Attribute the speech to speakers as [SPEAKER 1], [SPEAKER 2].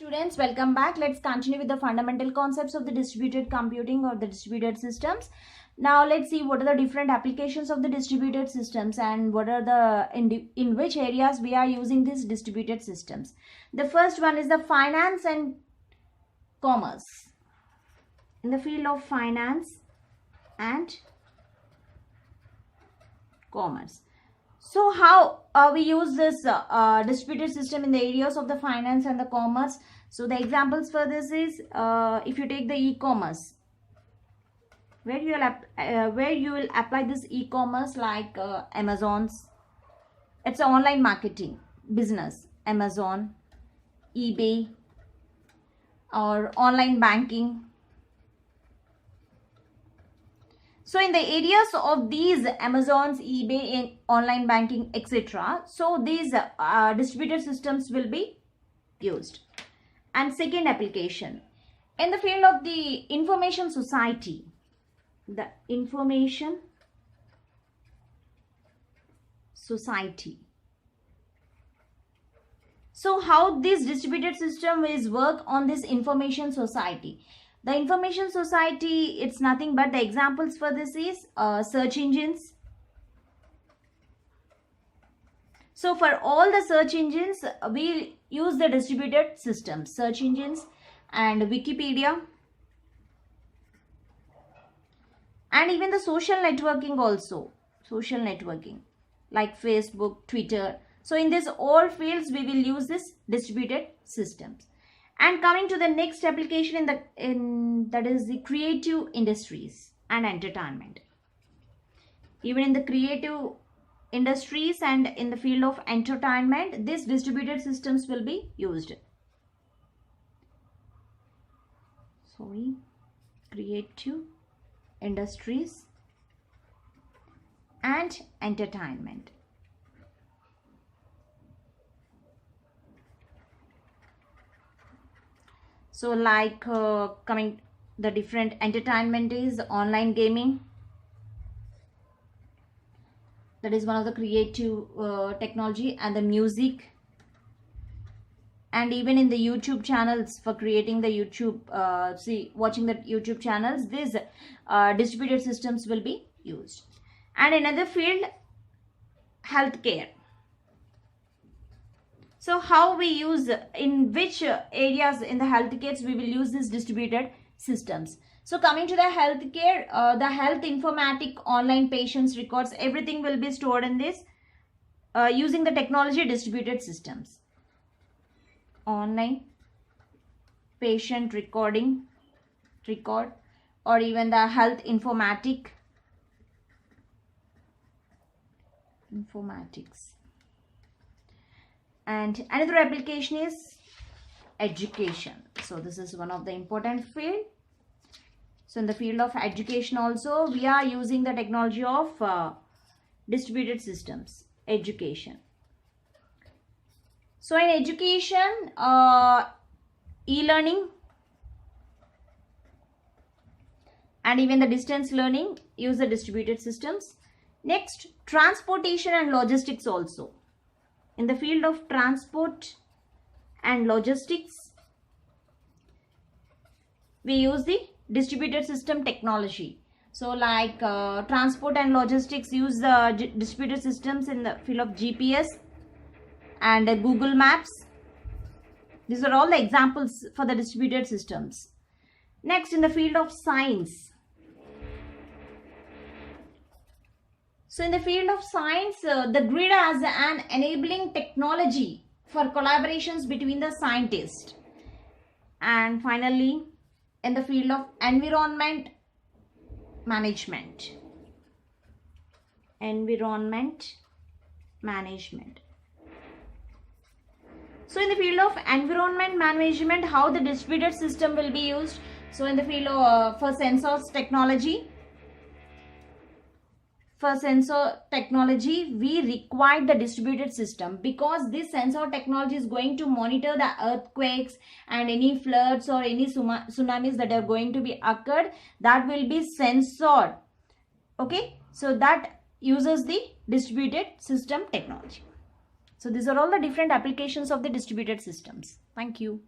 [SPEAKER 1] students, welcome back. Let's continue with the fundamental concepts of the distributed computing or the distributed systems. Now let's see what are the different applications of the distributed systems and what are the in which areas we are using these distributed systems. The first one is the finance and commerce. In the field of finance and commerce. So how we use this distributed system in the areas of the finance and the commerce. So the examples for this is if you take the e-commerce, where you will apply this e-commerce like Amazon's. It's an online marketing business, Amazon, eBay, or online banking. So in the areas of these Amazons, eBay, and online banking, etc. So these distributed systems will be used. And second application, in the field of the information society, the information society. So how this distributed system is work on this information society? The information society, it's nothing but the examples for this is search engines. So for all the search engines, we use the distributed systems, search engines and Wikipedia. And even the social networking also, social networking like Facebook, Twitter. So in this all fields, we will use this distributed systems. And coming to the next application that is the creative industries and entertainment. Even in the creative industries and in the field of entertainment, these distributed systems will be used. Creative industries and entertainment. So like coming the different entertainment is online gaming. That is one of the creative technology, and the music. And even in the YouTube channels for creating the YouTube, watching the YouTube channels, these distributed systems will be used. And another field, healthcare. So how we use, in which areas in the healthcare we will use these distributed systems. So coming to the healthcare, the health informatic online patients records, everything will be stored in this using the technology distributed systems. Online patient record, or even the health informatics. And another application is education. So this is one of the important field. So in the field of education also, we are using the technology of distributed systems, education. So in education, e-learning and even the distance learning use the distributed systems. Next, transportation and logistics also. In the field of transport and logistics, we use the distributed system technology. So like transport and logistics use the distributed systems in the field of GPS and Google Maps. These are all the examples for the distributed systems. Next, in the field of science. So in the field of science, the grid as an enabling technology for collaborations between the scientists. And finally, in the field of environment management. So in the field of environment management, how the distributed system will be used. So in the field of for sensors technology. For sensor technology, we require the distributed system because this sensor technology is going to monitor the earthquakes and any floods or any tsunamis that are going to be occurred, that will be censored. Okay, so that uses the distributed system technology. So these are all the different applications of the distributed systems. Thank you.